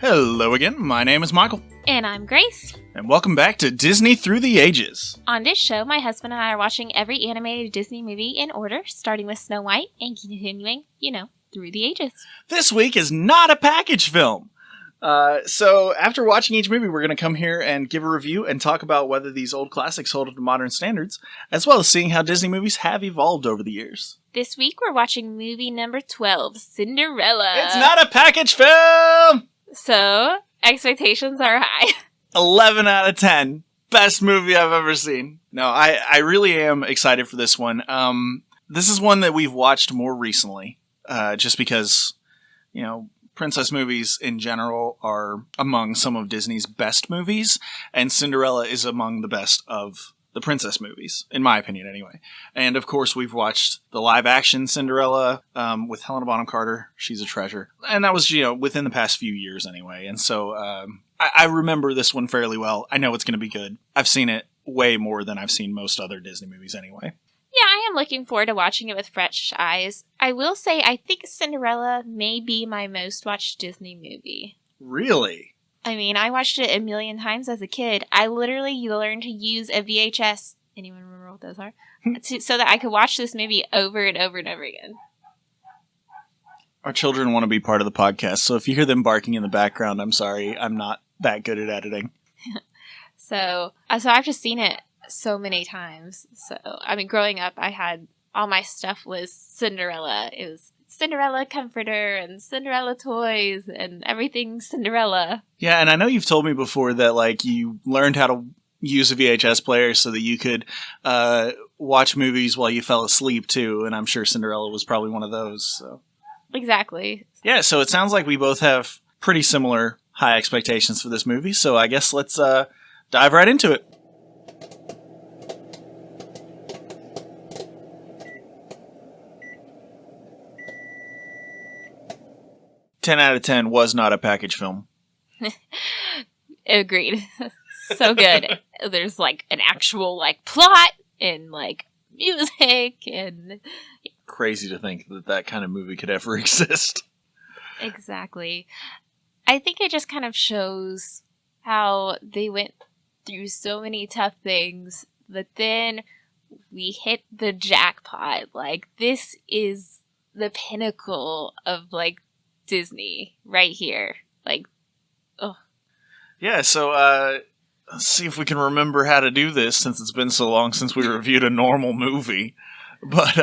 Hello again, my name is Michael. And I'm Grace. And welcome back to Disney Through the Ages. On this show, my husband and I are watching every animated Disney movie in order, starting with Snow White and continuing, through the ages. This week is not a package film. So after watching each movie, we're going to come here and give a review and talk about whether these old classics hold up to modern standards, as well as seeing how Disney movies have evolved over the years. This week, we're watching movie number 12, Cinderella. It's not a package film! So, expectations are high. 11 out of 10. Best movie I've ever seen. No, I really am excited for this one. This is one that we've watched more recently, just because, princess movies in general are among some of Disney's best movies, and Cinderella is among the best of the princess movies, in my opinion anyway. And of course we've watched the live action Cinderella with Helena Bonham Carter. She's a treasure. And that was, within the past few years anyway. And so I remember this one fairly well. I know it's going to be good. I've seen it way more than I've seen most other Disney movies anyway. Yeah, I am looking forward to watching it with fresh eyes. I will say I think Cinderella may be my most watched Disney movie. Really? I mean, I watched it a million times as a kid. I literally learned to use a VHS. Anyone remember what those are? So that I could watch this movie over and over and over again. Our children want to be part of the podcast, so if you hear them barking in the background, I'm sorry. I'm not that good at editing. So I've just seen it so many times. So, growing up, I had all my stuff was Cinderella. It was Cinderella comforter and Cinderella toys and everything Cinderella. Yeah, and I know you've told me before that you learned how to use a VHS player so that you could watch movies while you fell asleep too, and I'm sure Cinderella was probably one of those. So. Exactly. Yeah, so it sounds like we both have pretty similar high expectations for this movie, so I guess let's dive right into it. Ten out of 10 was not a package film. Agreed. So good. There's an actual plot and music and crazy to think that kind of movie could ever exist. Exactly. I think it just kind of shows how they went through so many tough things, but then we hit the jackpot. This is the pinnacle of Disney right here. Yeah, so let's see if we can remember how to do this since it's been so long since we reviewed a normal movie. But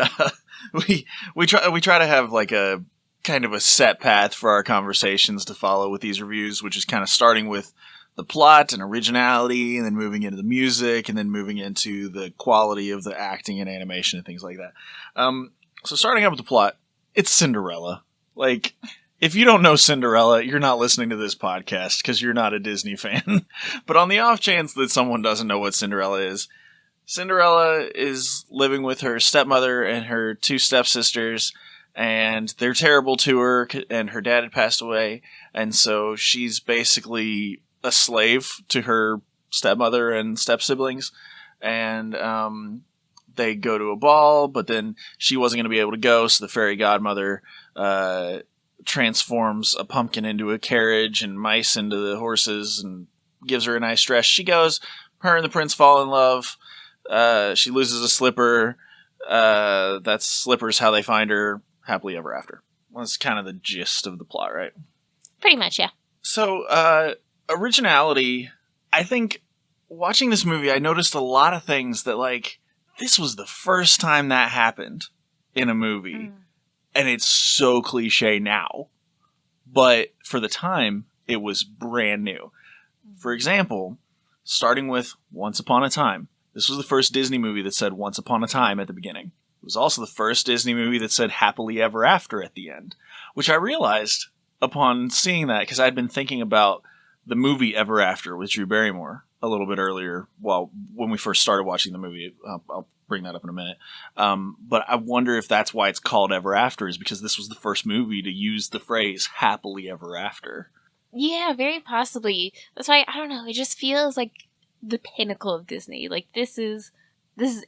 we try to have a kind of a set path for our conversations to follow with these reviews, which is kind of starting with the plot and originality, and then moving into the music, and then moving into the quality of the acting and animation and things like that. So starting up with the plot, it's Cinderella. If you don't know Cinderella, you're not listening to this podcast because you're not a Disney fan. But on the off chance that someone doesn't know what Cinderella is living with her stepmother and her two stepsisters, and they're terrible to her, and her dad had passed away, and so she's basically a slave to her stepmother and step-siblings, and they go to a ball, but then she wasn't going to be able to go, so the fairy godmother transforms a pumpkin into a carriage and mice into the horses and gives her a nice dress. She goes, her and the prince fall in love. She loses a slipper. That slipper's how they find her happily ever after. Well, that's kind of the gist of the plot, right? Pretty much, yeah. So, originality, I think watching this movie, I noticed a lot of things that this was the first time that happened in a movie. Mm. And it's so cliche now. But for the time, it was brand new. For example, starting with Once Upon a Time. This was the first Disney movie that said Once Upon a Time at the beginning. It was also the first Disney movie that said Happily Ever After at the end. Which I realized upon seeing that, because I'd been thinking about the movie Ever After with Drew Barrymore a little bit earlier, when we first started watching the movie. I'll bring that up in a minute. But I wonder if that's why it's called Ever After, is because this was the first movie to use the phrase Happily Ever After. Yeah, very possibly. That's why, I don't know, it just feels like the pinnacle of Disney. This is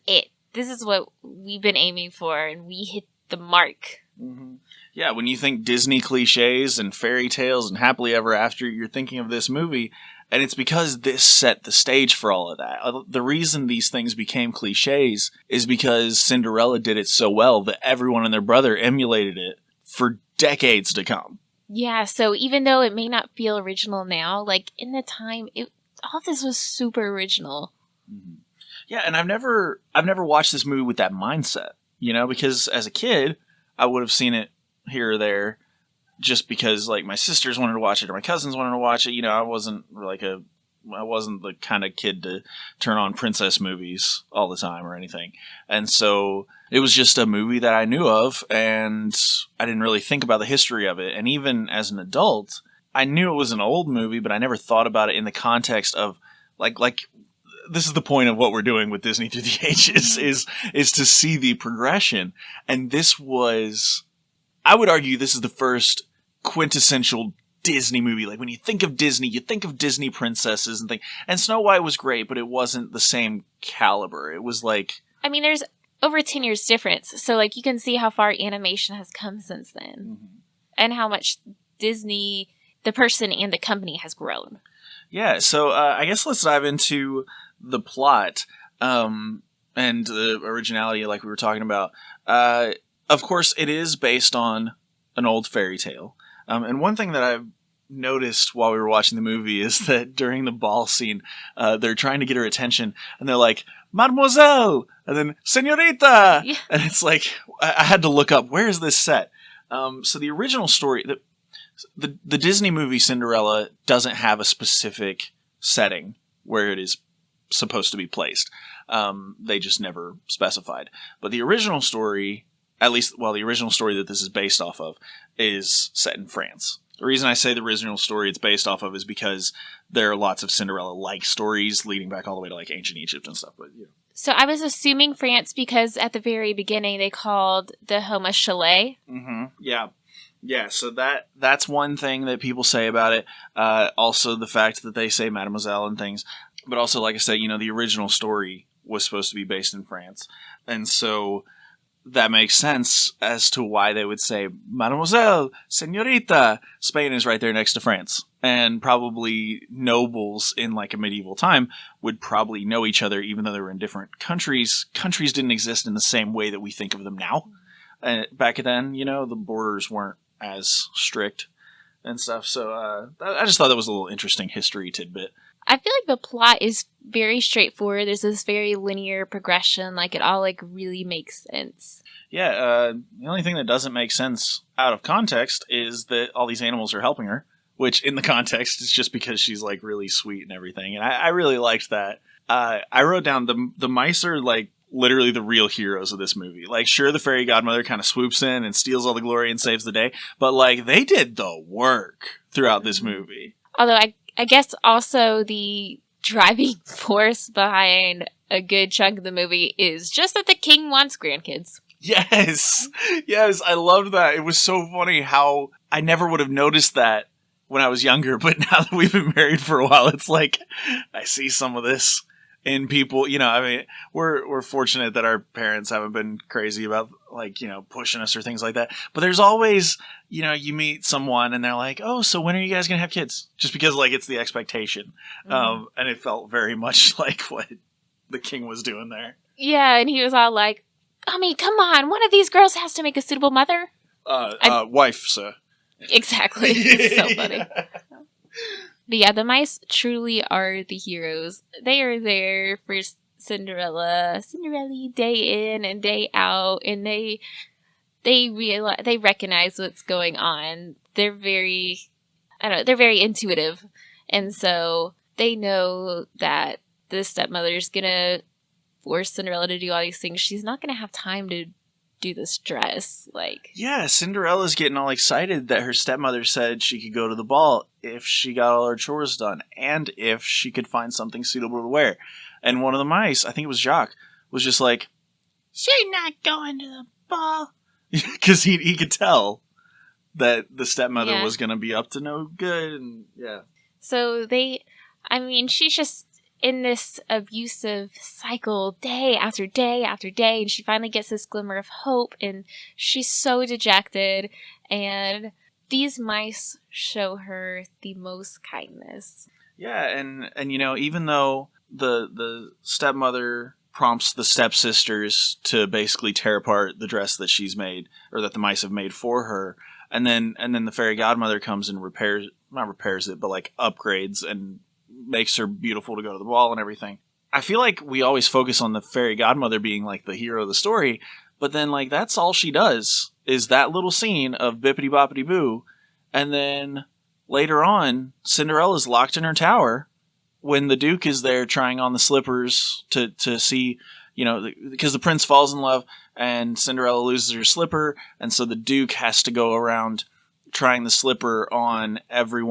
it. This is what we've been aiming for, and we hit the mark Mm-hmm. Yeah, when you think Disney cliches and fairy tales and happily ever after, you're thinking of this movie, and it's because this set the stage for all of that. The reason these things became cliches is because Cinderella did it so well that everyone and their brother emulated it for decades to come. Yeah, so even though it may not feel original now, like in the time, all of this was super original. Mm-hmm. Yeah, and I've never watched this movie with that mindset, because as a kid, I would have seen it here or there just because like my sisters wanted to watch it or my cousins wanted to watch it. I wasn't the kind of kid to turn on princess movies all the time or anything. And so it was just a movie that I knew of, and I didn't really think about the history of it. And even as an adult, I knew it was an old movie, but I never thought about it in the context of like this is the point of what we're doing with Disney Through the Ages is to see the progression. And this was, I would argue, this is the first quintessential Disney movie. Like when you think of Disney, you think of Disney princesses and things. And Snow White was great, but it wasn't the same caliber. It was like, I mean, there's over 10 years difference. So like you can see how far animation has come since then, and how much Disney, the person and the company, has grown. Yeah. So I guess let's dive into the plot and the originality, like we were talking about. Of course, it is based on an old fairy tale. And one thing that I've noticed while we were watching the movie is that during the ball scene, they're trying to get her attention, and they're like, "Mademoiselle," and then "Señorita," Yeah. and it's like I had to look up, where is this set? So the original story, the Disney movie Cinderella doesn't have a specific setting where it is supposed to be placed. They just never specified. But the original story, the original story that this is based off of, is set in France. The reason I say the original story it's based off of is because there are lots of Cinderella-like stories leading back all the way to like ancient Egypt and stuff. But So I was assuming France because at the very beginning they called the home a chalet. Mm-hmm. Yeah. So that's one thing that people say about it. Also, the fact that they say Mademoiselle and things. But also, like I said, the original story was supposed to be based in France, and so that makes sense as to why they would say Mademoiselle, Señorita. Spain is right there next to France. And probably nobles in like a medieval time would probably know each other even though they were in different countries. Countries didn't exist in the same way that we think of them now. Back then, the borders weren't as strict and stuff. So I just thought that was a little interesting history tidbit. I feel like the plot is very straightforward. There's this very linear progression. Like, it all, like, really makes sense. Yeah, the only thing that doesn't make sense out of context is that all these animals are helping her, which in the context is just because she's, like, really sweet and everything. And I really liked that. I wrote down the mice are, like, literally the real heroes of this movie. Like, sure, the fairy godmother kind of swoops in and steals all the glory and saves the day, but, like, they did the work throughout this movie. Although I guess also the driving force behind a good chunk of the movie is just that the king wants grandkids. Yes, I loved that. It was so funny how I never would have noticed that when I was younger, but now that we've been married for a while, it's like I see some of this in people. We're fortunate that our parents haven't been crazy about like, pushing us or things like that. But there's always, you meet someone and they're like, "Oh, so when are you guys going to have kids?" Just because like it's the expectation. And it felt very much like what the king was doing there. Yeah, and he was all like, "I mean, come on, one of these girls has to make a suitable mother." Wife, sir. Exactly. It's so funny. Yeah. But yeah, the mice truly are the heroes. They are there for Cinderella day in and day out, and they recognize what's going on. They're very intuitive, and so they know that the stepmother's gonna force Cinderella to do all these things. She's not gonna have time to do this dress. Yeah, Cinderella's getting all excited that her stepmother said she could go to the ball if she got all her chores done and if she could find something suitable to wear. And one of the mice, I think it was Jacques, was just like, "She's not going to the ball," because he could tell that the stepmother was going to be up to no good. And yeah, so she's just in this abusive cycle day after day after day, and she finally gets this glimmer of hope, and she's so dejected, and these mice show her the most kindness. Yeah, and you know, even though the stepmother prompts the stepsisters to basically tear apart the dress that she's made, or that the mice have made for her, and then the fairy godmother comes and not repairs it, but like upgrades and makes her beautiful to go to the ball and everything. I feel like we always focus on the fairy godmother being like the hero of the story, but then like that's all she does is that little scene of bippity boppity boo, and then later on Cinderella's locked in her tower when the Duke is there trying on the slippers to see, you know, because the prince falls in love and Cinderella loses her slipper, and so the Duke has to go around trying the slipper on every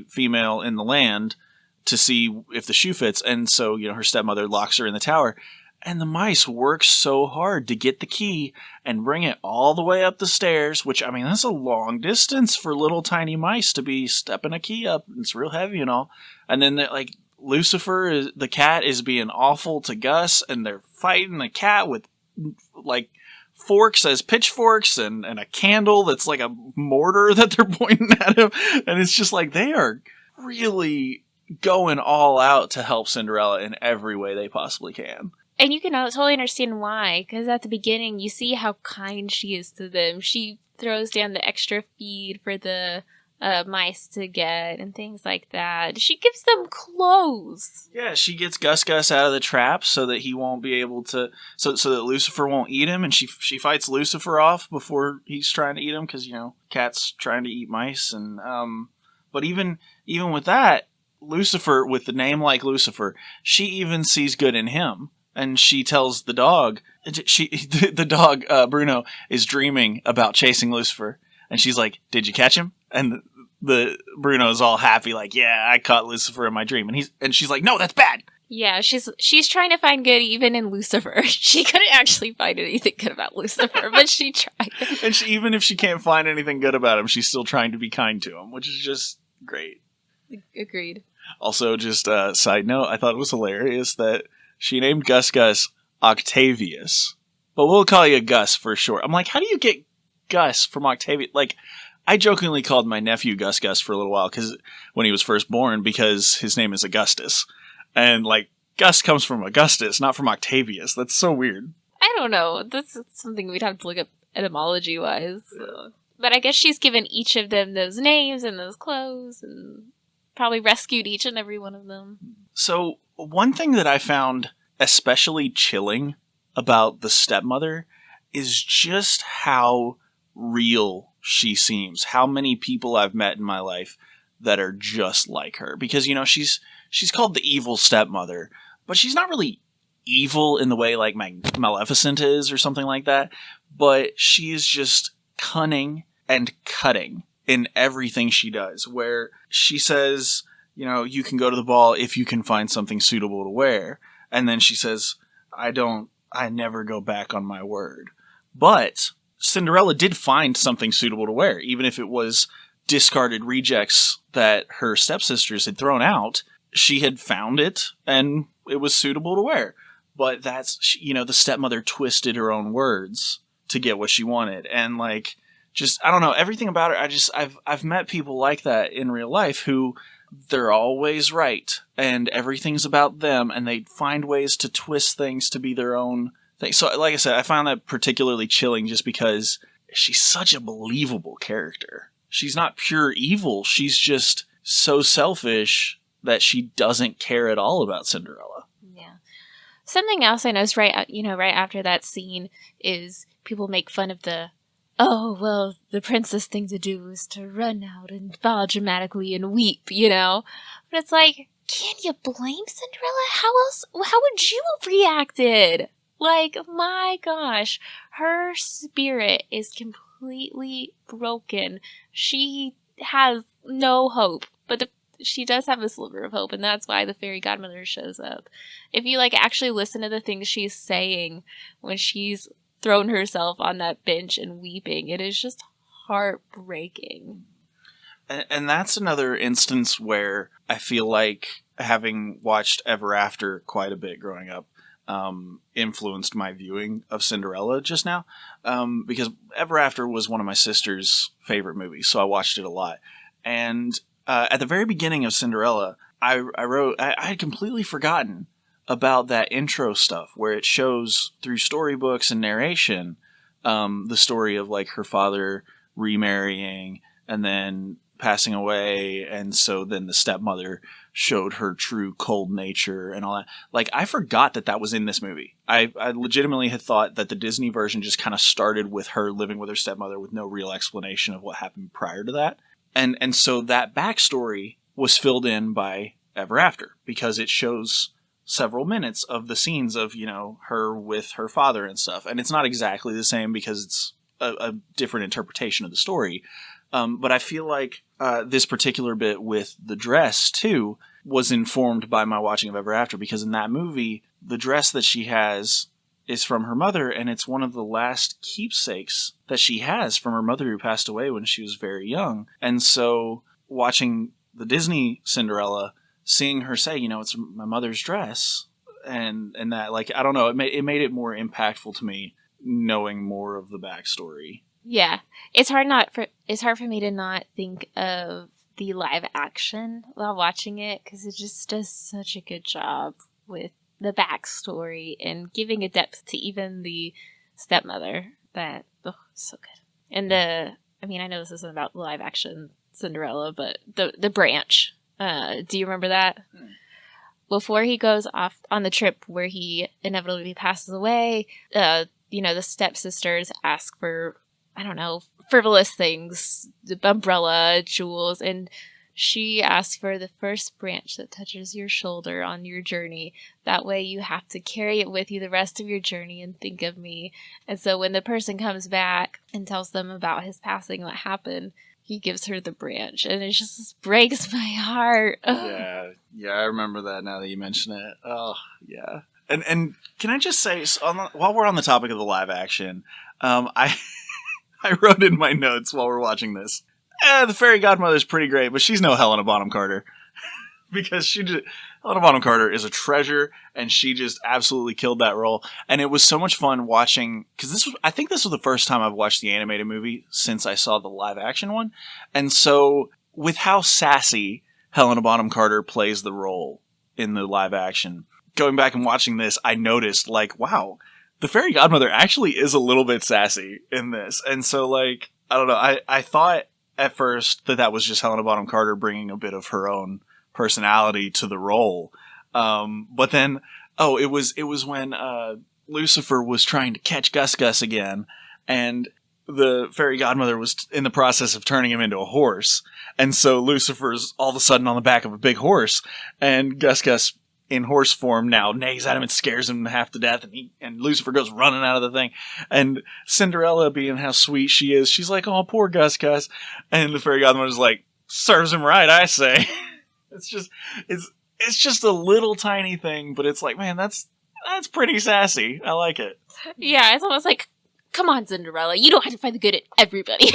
female in the land to see if the shoe fits. And so, you know, her stepmother locks her in the tower, and the mice work so hard to get the key and bring it all the way up the stairs, which, I mean, that's a long distance for little tiny mice to be stepping a key up. It's real heavy and all. And then, like, Lucifer, the cat, is being awful to Gus, and they're fighting the cat with, like, forks as pitchforks and a candle that's like a mortar that they're pointing at him. And it's just like they are really going all out to help Cinderella in every way they possibly can. And you can totally understand why, because at the beginning you see how kind she is to them. She throws down the extra feed for the mice to get and things like that. She gives them clothes. Yeah, she gets Gus out of the trap so that he won't be able to, so that Lucifer won't eat him, and she fights Lucifer off before he's trying to eat him, because, you know, cat's trying to eat mice. And but even with that, Lucifer, with the name like Lucifer, she even sees good in him. And she tells the dog, the dog, Bruno, is dreaming about chasing Lucifer. And she's like, "Did you catch him?" And the Bruno's all happy, like, "Yeah, I caught Lucifer in my dream." And she's like, "No, that's bad." Yeah, she's trying to find good even in Lucifer. She couldn't actually find anything good about Lucifer, but she tried. And even if she can't find anything good about him, she's still trying to be kind to him, which is just great. Agreed. Also, just a side note, I thought it was hilarious that she named Gus Octavius, but we'll call you Gus for short. I'm like, how do you get Gus from Octavius? Like, I jokingly called my nephew Gus for a little while because when he was first born, because his name is Augustus, and like Gus comes from Augustus, not from Octavius. That's so weird. I don't know. That's something we'd have to look up etymology wise. But I guess she's given each of them those names and those clothes, and probably rescued each and every one of them. So one thing that I found especially chilling about the stepmother is just how real she seems. How many people I've met in my life that are just like her. Because, you know, she's called the evil stepmother, but she's not really evil in the way like Maleficent is or something like that. But she is just cunning and cutting in everything she does, where she says, you know, you can go to the ball if you can find something suitable to wear. And then she says, I never go back on my word. But Cinderella did find something suitable to wear, even if it was discarded rejects that her stepsisters had thrown out. She had found it and it was suitable to wear. But that's, you know, the stepmother twisted her own words to get what she wanted. And like, just, I don't know, everything about her, I've met people like that in real life who they're always right and everything's about them, and they find ways to twist things to be their own thing. So like I said, I found that particularly chilling just because she's such a believable character. She's not pure evil. She's just so selfish that she doesn't care at all about Cinderella. Yeah. Something else I noticed right after that scene is people make fun of oh, well, the princess thing to do is to run out and fall dramatically and weep, you know? But it's like, can you blame Cinderella? How would you have reacted? Like, my gosh, her spirit is completely broken. She has no hope, but she does have a sliver of hope, and that's why the fairy godmother shows up. If you, like, actually listen to the things she's saying when she's thrown herself on that bench and weeping, it is just heartbreaking. And that's another instance where I feel like having watched Ever After quite a bit growing up, influenced my viewing of Cinderella just now, because Ever After was one of my sister's favorite movies, so I watched it a lot. And at the very beginning of Cinderella, I had completely forgotten about that intro stuff where it shows through storybooks and narration the story of like her father remarrying and then passing away, and so then the stepmother showed her true cold nature and all that. Like, I forgot that was in this movie. I legitimately had thought that the Disney version just kind of started with her living with her stepmother with no real explanation of what happened prior to that. And so that backstory was filled in by Ever After, because it shows several minutes of the scenes of, you know, her with her father and stuff. And it's not exactly the same because it's a different interpretation of the story. But I feel like this particular bit with the dress, too, was informed by my watching of Ever After, because in that movie, the dress that she has is from her mother, and it's one of the last keepsakes that she has from her mother who passed away when she was very young. And so watching the Disney Cinderella, seeing her say, you know, it's my mother's dress, and that, like, I don't know, it made it more impactful to me knowing more of the backstory. Yeah, it's hard for me to not think of the live action while watching it, because it just does such a good job with the backstory and giving a depth to even the stepmother. That so good. And I know this isn't about live action Cinderella, but the branch. Do you remember that? Before he goes off on the trip where he inevitably passes away, the stepsisters ask for, I don't know, frivolous things, the umbrella, jewels, and she asks for the first branch that touches your shoulder on your journey. That way you have to carry it with you the rest of your journey and think of me. And so when the person comes back and tells them about his passing, what happened, he gives her the branch, and it just breaks my heart. Yeah, I remember that now that you mention it. Oh, yeah. And can I just say, while we're on the topic of the live action, I wrote in my notes while we're watching this, the fairy godmother's pretty great, but she's no Helena Bonham Carter. Because Helena Bonham Carter is a treasure, and she just absolutely killed that role. And it was so much fun watching, because I think this was the first time I've watched the animated movie since I saw the live action one. And so with how sassy Helena Bonham Carter plays the role in the live action, going back and watching this, I noticed, like, wow, the fairy godmother actually is a little bit sassy in this. And so, like, I don't know, I thought at first that was just Helena Bonham Carter bringing a bit of her own personality to the role. But then, it was when Lucifer was trying to catch Gus Gus again, and the fairy godmother was in the process of turning him into a horse. And so Lucifer's all of a sudden on the back of a big horse, and Gus Gus in horse form now neighs at him and scares him half to death, and Lucifer goes running out of the thing. And Cinderella, being how sweet she is, she's like, oh, poor Gus Gus. And the fairy godmother's like, serves him right, I say. It's just a little tiny thing, but it's like, man, that's pretty sassy. I like it. Yeah, it's almost like, come on, Cinderella, you don't have to find the good in everybody.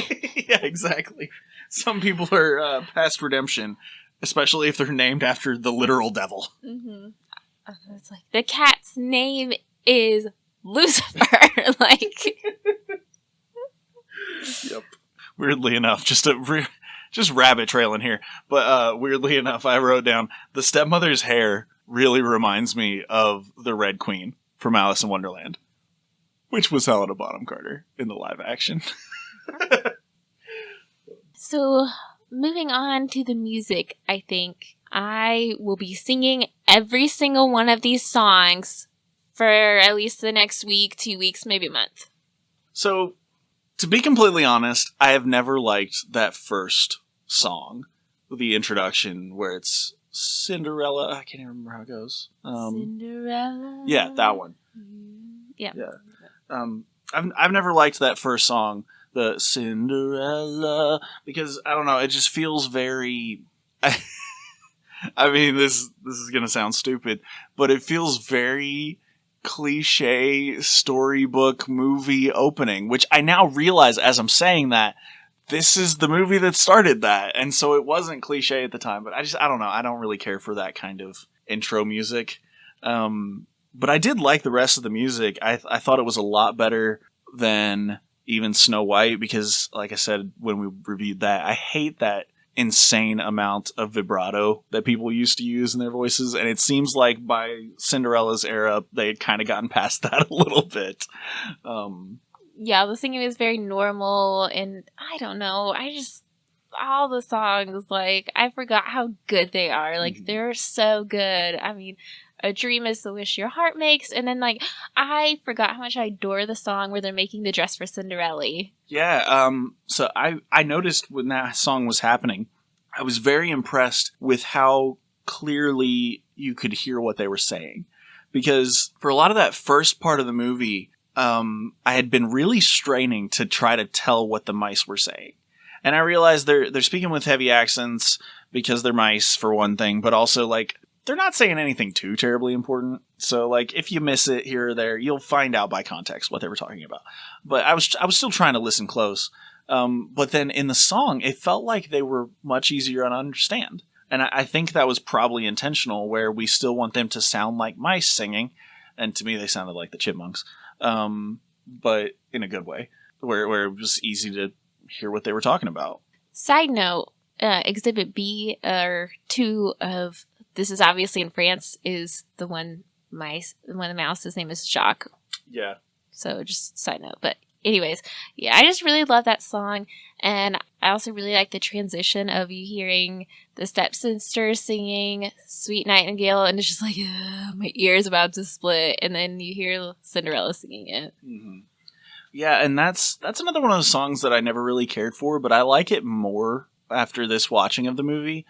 Yeah, exactly. Some people are past redemption, especially if they're named after the literal devil. Mm-hmm. It's like, the cat's name is Lucifer. Like, yep. Weirdly enough, just rabbit trailing here. But weirdly enough, I wrote down, the stepmother's hair really reminds me of the Red Queen from Alice in Wonderland, which was Helena Bonham Carter in the live action. So, moving on to the music, I think I will be singing every single one of these songs for at least the next week, 2 weeks, maybe a month. So, to be completely honest, I have never liked that first song, the introduction, where it's Cinderella. I can't even remember how it goes. Cinderella. Yeah, that one. Yeah. I've never liked that first song, the Cinderella, because I don't know, it just feels very. I mean, this is gonna sound stupid, but it feels very cliche storybook movie opening, which I now realize as I'm saying that this is the movie that started that. And so it wasn't cliche at the time, but I don't know. I don't really care for that kind of intro music. But I did like the rest of the music. I thought it was a lot better than even Snow White because, like I said, when we reviewed that, I hate that insane amount of vibrato that people used to use in their voices. And it seems like by Cinderella's era, they had kind of gotten past that a little bit. Yeah, the singing is very normal, and I don't know. All the songs, like, I forgot how good they are. Like, they're so good. I mean, A Dream is the Wish Your Heart Makes, and then, like, I forgot how much I adore the song where they're making the dress for Cinderella. Yeah, so I noticed when that song was happening, I was very impressed with how clearly you could hear what they were saying. Because for a lot of that first part of the movie, I had been really straining to try to tell what the mice were saying. And I realized they're speaking with heavy accents because they're mice, for one thing, but also, like, they're not saying anything too terribly important. So, like, if you miss it here or there, you'll find out by context what they were talking about. But I was still trying to listen close. But then in the song, it felt like they were much easier to understand. And I think that was probably intentional, where we still want them to sound like mice singing. And to me, they sounded like the chipmunks. But in a good way, where it was easy to hear what they were talking about. Side note, Exhibit B, or 2 of This Is Obviously in France, is the one the mouse, his name is Jacques. Yeah. So just side note. But anyways, yeah, I just really love that song. And I also really like the transition of you hearing the stepsisters singing Sweet Nightingale, and it's just like, my ear's about to split. And then you hear Cinderella singing it. Mm-hmm. Yeah, and that's another one of those songs that I never really cared for, but I like it more after this watching of the movie,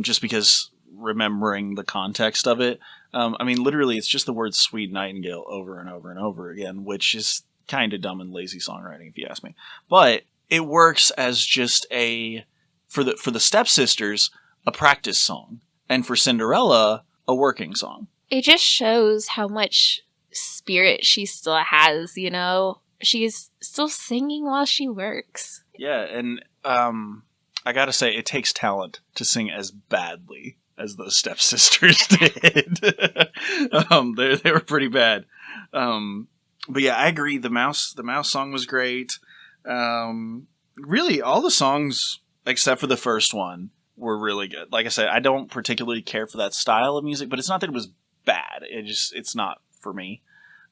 just because remembering the context of it. I mean, literally, it's just the word Sweet Nightingale over and over and over again, which is kind of dumb and lazy songwriting, if you ask me. But it works as just for the stepsisters, a practice song, and for Cinderella, a working song. It just shows how much spirit she still has, you know? She's still singing while she works. Yeah, and I gotta say, it takes talent to sing as badly as those stepsisters did. They were pretty bad. But yeah, I agree. The mouse song was great. Really, all the songs except for the first one were really good. Like I said, I don't particularly care for that style of music, but it's not that it was bad. It's not for me.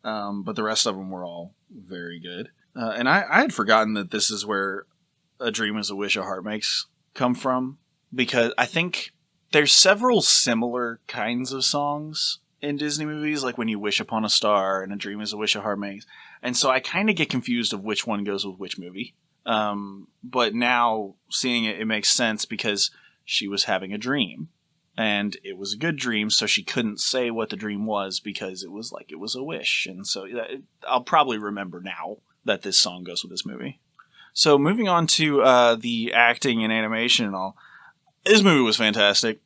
But the rest of them were all very good. And I had forgotten that this is where A Dream is a Wish a Heart Makes come from, because I think there's several similar kinds of songs in Disney movies, like When You Wish Upon a Star and A Dream is a Wish a Heart Makes. And so I kind of get confused of which one goes with which movie. But now seeing it makes sense because she was having a dream. And it was a good dream, so she couldn't say what the dream was because it was like it was a wish. And so I'll probably remember now that this song goes with this movie. So moving on to the acting and animation and all, this movie was fantastic.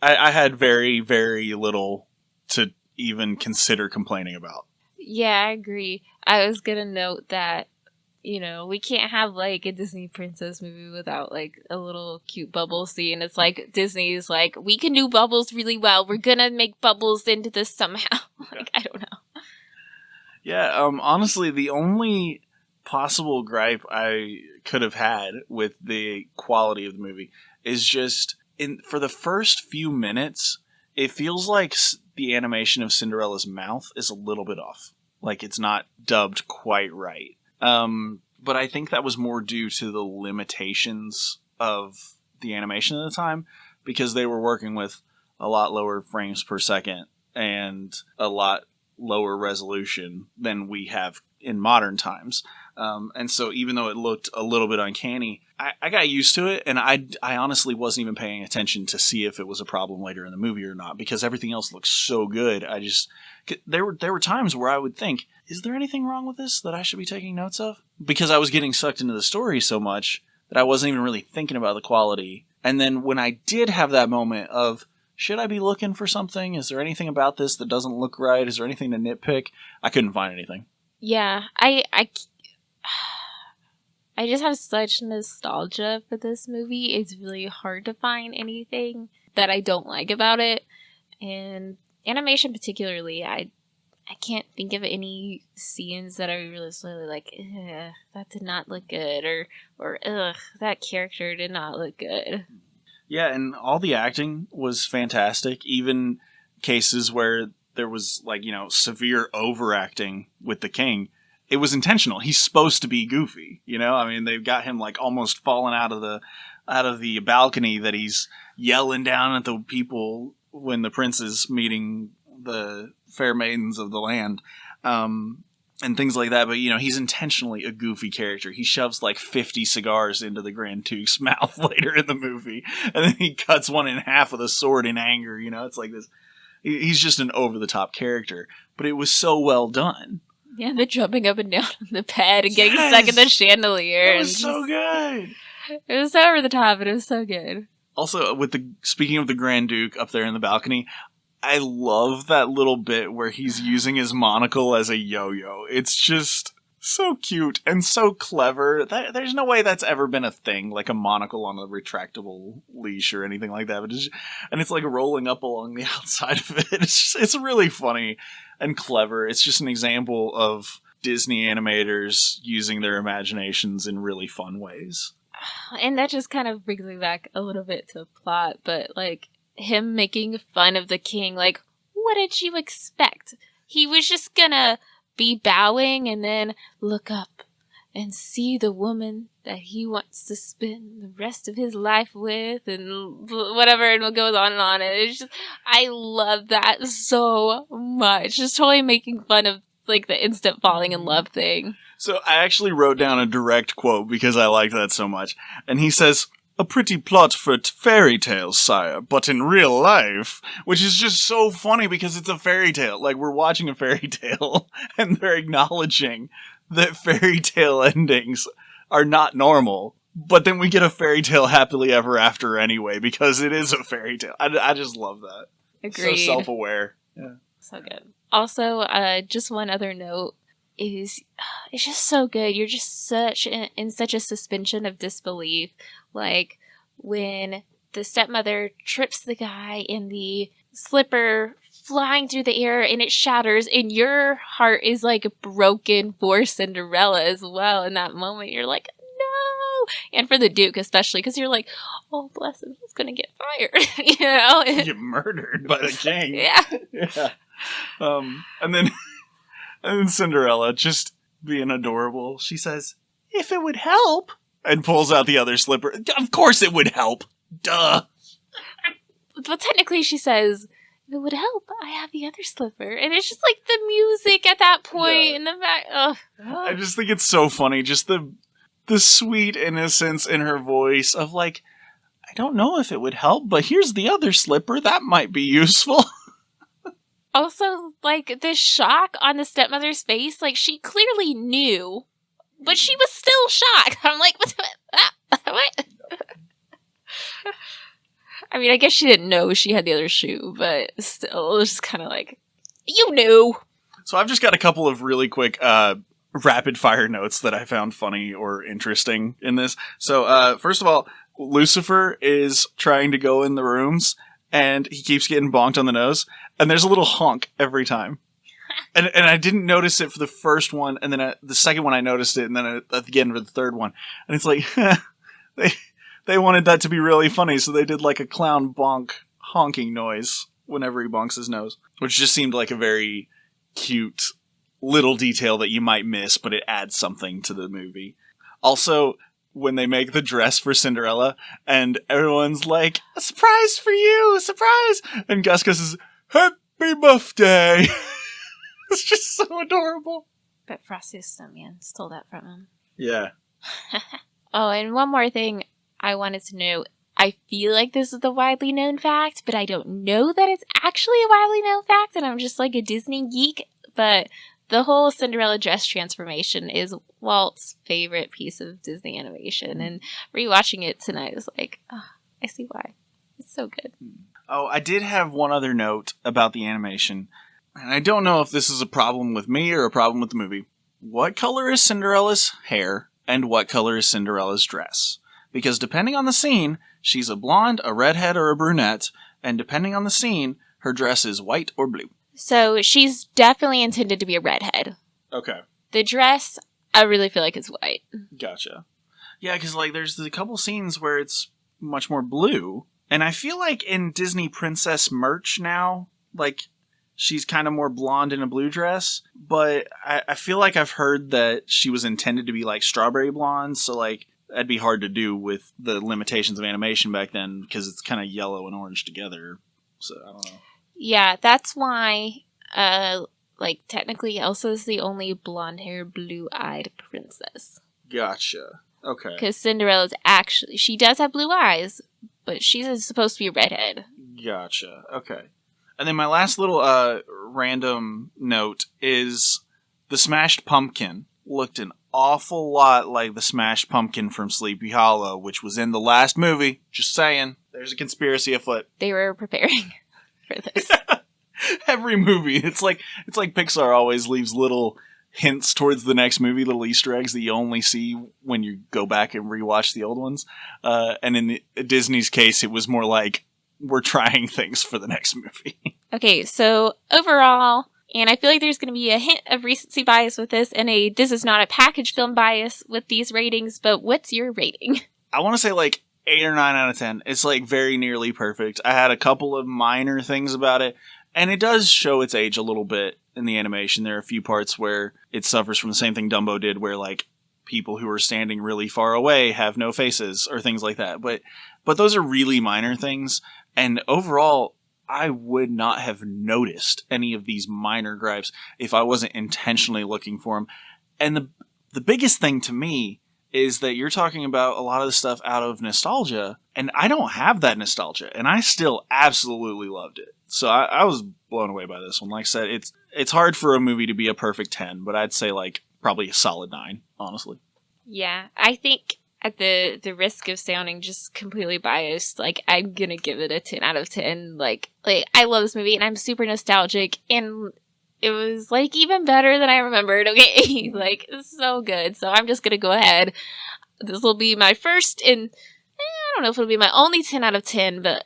I had very, very little to even consider complaining about. Yeah, I agree. I was going to note that, you know, we can't have, like, a Disney princess movie without, like, a little cute bubble scene. It's like Disney's like, we can do bubbles really well. We're going to make bubbles into this somehow. Like, I don't know. Yeah, honestly, the only possible gripe I could have had with the quality of the movie is just, for the first few minutes, it feels like the animation of Cinderella's mouth is a little bit off. Like, it's not dubbed quite right. But I think that was more due to the limitations of the animation at the time, because they were working with a lot lower frames per second and a lot lower resolution than we have in modern times. And so even though it looked a little bit uncanny, I got used to it, and I honestly wasn't even paying attention to see if it was a problem later in the movie or not, because everything else looked so good. There were times where I would think, is there anything wrong with this that I should be taking notes of? Because I was getting sucked into the story so much that I wasn't even really thinking about the quality. And then when I did have that moment of, should I be looking for something? Is there anything about this that doesn't look right? Is there anything to nitpick? I couldn't find anything. Yeah, I I just have such nostalgia for this movie. It's really hard to find anything that I don't like about it. And animation particularly, I can't think of any scenes that are really like, ugh, that did not look good, or ugh, that character did not look good. Yeah, and all the acting was fantastic. Even cases where there was, like, you know, severe overacting with the king, it was intentional. He's supposed to be goofy, you know? I mean, they've got him, like, almost falling out of the balcony that he's yelling down at the people when the prince is meeting the fair maidens of the land, and things like that. But, you know, he's intentionally a goofy character. He shoves like 50 cigars into the Grand Duke's mouth later in the movie, and then he cuts one in half with a sword in anger. You know, it's like this. He's just an over-the-top character, but it was so well done. Yeah, the jumping up and down on the bed and getting stuck in the chandelier. It was so good. It was so over the top, but it was so good. Also, speaking of the Grand Duke up there in the balcony, I love that little bit where he's using his monocle as a yo-yo. It's just so cute and so clever. There's no way that's ever been a thing, like a monocle on a retractable leash or anything like that. But it's like rolling up along the outside of it. It's really funny and clever. It's just an example of Disney animators using their imaginations in really fun ways. And that just kind of brings me back a little bit to plot, but like him making fun of the king, like, what did you expect? He was just gonna be bowing and then look up and see the woman that he wants to spend the rest of his life with, and whatever, and it goes on and on. And it's just, I love that so much. Just totally making fun of like the instant falling in love thing. So I actually wrote down a direct quote because I liked that so much. And he says, "A pretty plot for fairy tales, sire, but in real life," which is just so funny because it's a fairy tale. Like, we're watching a fairy tale and they're acknowledging that fairy tale endings are not normal. But then we get a fairy tale happily ever after anyway because it is a fairy tale. I just love that. Agreed. So self-aware. Yeah. So good. Also, just one other note is, it's just so good. You're just in such a suspension of disbelief. Like, when the stepmother trips the guy in the slipper flying through the air and it shatters, and your heart is like broken for Cinderella as well in that moment. You're like, no! And for the Duke especially, because you're like, oh, bless him, he's gonna get fired. You know? Get murdered by the king. Yeah. Yeah. And then Cinderella, just being adorable, she says, "If it would help," and pulls out the other slipper. Of course it would help. Duh. Well, technically she says, "If it would help, I have the other slipper." And it's just like the music at that point in the back. Ugh. I just think it's so funny. Just the sweet innocence in her voice of like, I don't know if it would help, but here's the other slipper. That might be useful. Also, like, the shock on the stepmother's face, like, she clearly knew, but she was still shocked. I'm like, what? I mean, I guess she didn't know she had the other shoe, but still, it was just kind of like, you knew. So I've just got a couple of really quick rapid fire notes that I found funny or interesting in this. So first of all, Lucifer is trying to go in the rooms, and he keeps getting bonked on the nose, and there's a little honk every time. And I didn't notice it for the first one, and then the second one I noticed it, and then at the end of the third one. And it's like, they wanted that to be really funny, so they did like a clown bonk honking noise whenever he bonks his nose, which just seemed like a very cute little detail that you might miss, but it adds something to the movie. Also, when they make the dress for Cinderella, and everyone's like, "A surprise for you! A surprise!" And Gus says, "Happy birthday!" It's just so adorable. But Frosty's Snowman stole that from him. Yeah. Oh, and one more thing I wanted to know. I feel like this is a widely known fact, but I don't know that it's actually a widely known fact, and I'm just like a Disney geek. But the whole Cinderella dress transformation is Walt's favorite piece of Disney animation, and rewatching it tonight was like, oh, I see why. It's so good. Oh, I did have one other note about the animation, and I don't know if this is a problem with me or a problem with the movie. What color is Cinderella's hair, And what color is Cinderella's dress? Because depending on the scene, she's a blonde, a redhead, or a brunette, and depending on the scene, her dress is white or blue. So she's definitely intended to be a redhead. Okay. The dress, I really feel like it's white. Gotcha. Yeah, because like there's a couple scenes where it's much more blue, and I feel like in Disney princess merch now, like she's kind of more blonde in a blue dress, but I feel like I've heard that she was intended to be like strawberry blonde, so like that'd be hard to do with the limitations of animation back then because it's kind of yellow and orange together. So I don't know. Yeah, that's why, like technically Elsa's the only blonde-haired, blue-eyed princess. Gotcha. Okay. Because Cinderella's actually, she does have blue eyes, but she's supposed to be a redhead. Gotcha. Okay. And then my last little random note is the Smashed Pumpkin looked an awful lot like the Smashed Pumpkin from Sleepy Hollow, which was in the last movie. Just saying. There's a conspiracy afoot. They were preparing for this. Every movie. It's like Pixar always leaves little hints towards the next movie, little Easter eggs that you only see when you go back and rewatch the old ones. And in Disney's case, it was more like, we're trying things for the next movie. Okay, so overall, and I feel like there's going to be a hint of recency bias with this and this is not a package film bias with these ratings, but what's your rating? I want to say like 8 or 9 out of 10. It's like very nearly perfect. I had a couple of minor things about it, and it does show its age a little bit in the animation. There are a few parts where it suffers from the same thing Dumbo did, where like people who are standing really far away have no faces or things like that. But those are really minor things. And overall, I would not have noticed any of these minor gripes if I wasn't intentionally looking for them. And the biggest thing to me is that you're talking about a lot of the stuff out of nostalgia, and I don't have that nostalgia, and I still absolutely loved it. So I was blown away by this one. Like I said, it's hard for a movie to be a perfect 10, but I'd say like probably a solid 9, honestly. Yeah, I think at the risk of sounding just completely biased, like I'm gonna give it a 10 out of 10. Like I love this movie and I'm super nostalgic, and it was like even better than I remembered. Okay, like it's so good. So I'm just gonna go ahead. This will be my first, and I don't know if it'll be my only 10 out of 10, but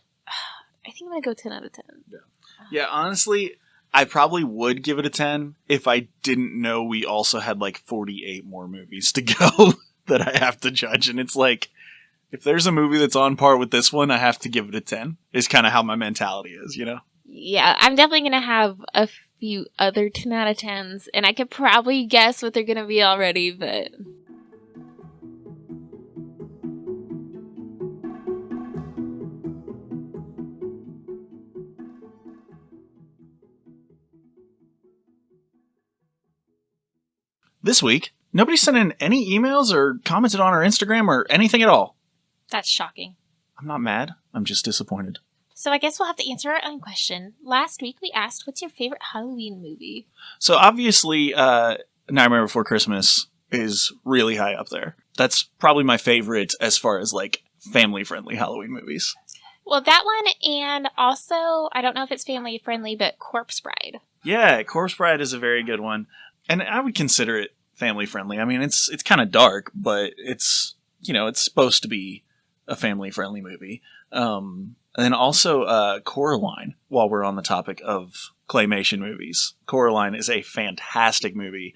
I think I'm gonna go 10 out of 10. Yeah, honestly, I probably would give it a 10 if I didn't know we also had like 48 more movies to go that I have to judge. And it's like, if there's a movie that's on par with this one, I have to give it a 10. Is kind of how my mentality is, you know? Yeah, I'm definitely going to have a few other 10 out of 10s, and I could probably guess what they're going to be already, but... This week, nobody sent in any emails or commented on our Instagram or anything at all. That's shocking. I'm not mad. I'm just disappointed. So I guess we'll have to answer our own question. Last week we asked, what's your favorite Halloween movie? So obviously, Nightmare Before Christmas is really high up there. That's probably my favorite as far as like family-friendly Halloween movies. Well, that one, and also, I don't know if it's family-friendly, but Corpse Bride. Yeah, Corpse Bride is a very good one. And I would consider it family-friendly. I mean, it's kind of dark, but it's, you know, it's supposed to be a family-friendly movie. And then also Coraline, while we're on the topic of claymation movies. Coraline is a fantastic movie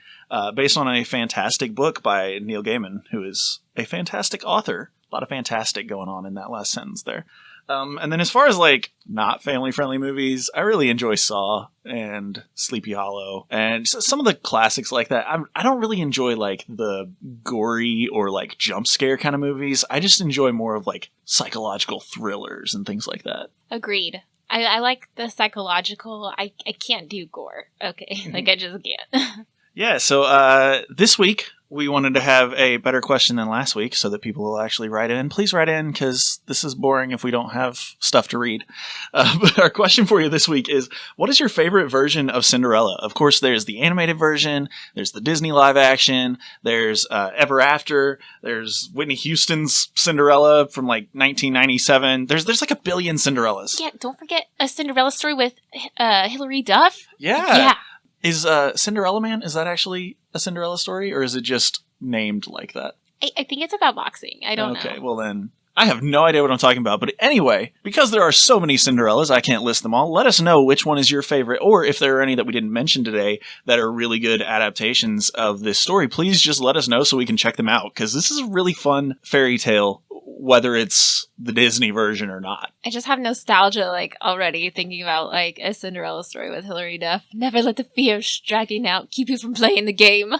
based on a fantastic book by Neil Gaiman, who is a fantastic author. A lot of fantastic going on in that last sentence there. And then as far as like not family-friendly movies, I really enjoy Saw and Sleepy Hollow and some of the classics like that. I don't really enjoy like the gory or like jump scare kind of movies. I just enjoy more of like psychological thrillers and things like that. Agreed. I like the psychological. I can't do gore. Okay, like I just can't. Yeah, so this week we wanted to have a better question than last week so that people will actually write in. Please write in because this is boring if we don't have stuff to read. But our question for you this week is, what is your favorite version of Cinderella? Of course, there's the animated version, there's the Disney live action, there's Ever After, there's Whitney Houston's Cinderella from like 1997. There's like a billion Cinderellas. Yeah, don't forget A Cinderella Story with Hilary Duff. Yeah. Is Cinderella Man, is that actually a Cinderella story, or is it just named like that? I think it's about boxing. I don't know. Okay, well then, I have no idea what I'm talking about. But anyway, because there are so many Cinderellas, I can't list them all. Let us know which one is your favorite, or if there are any that we didn't mention today that are really good adaptations of this story, please just let us know so we can check them out. Because this is a really fun fairy tale, whether it's the Disney version or not. I just have nostalgia, like, already thinking about, like, a Cinderella story with Hilary Duff. Never let the fear striking out keep you from playing the game.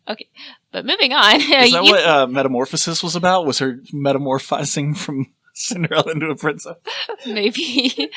Okay, but moving on. Is that what Metamorphosis was about? Was her metamorphizing from Cinderella into a princess? Maybe.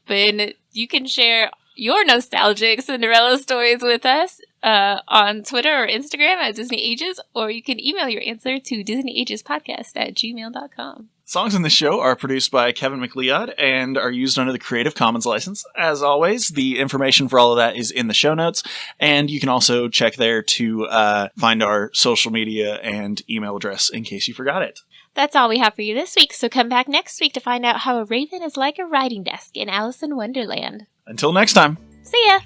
But you can share your nostalgic Cinderella stories with us on Twitter or Instagram at Disney Ages, or you can email your answer to disneyagespodcast@gmail.com. Songs in the show are produced by Kevin MacLeod and are used under the Creative Commons license. As always, the information for all of that is in the show notes, and you can also check there to find our social media and email address in case you forgot it. That's all we have for you this week, so come back next week to find out how a raven is like a writing desk in Alice in Wonderland. Until next time. See ya!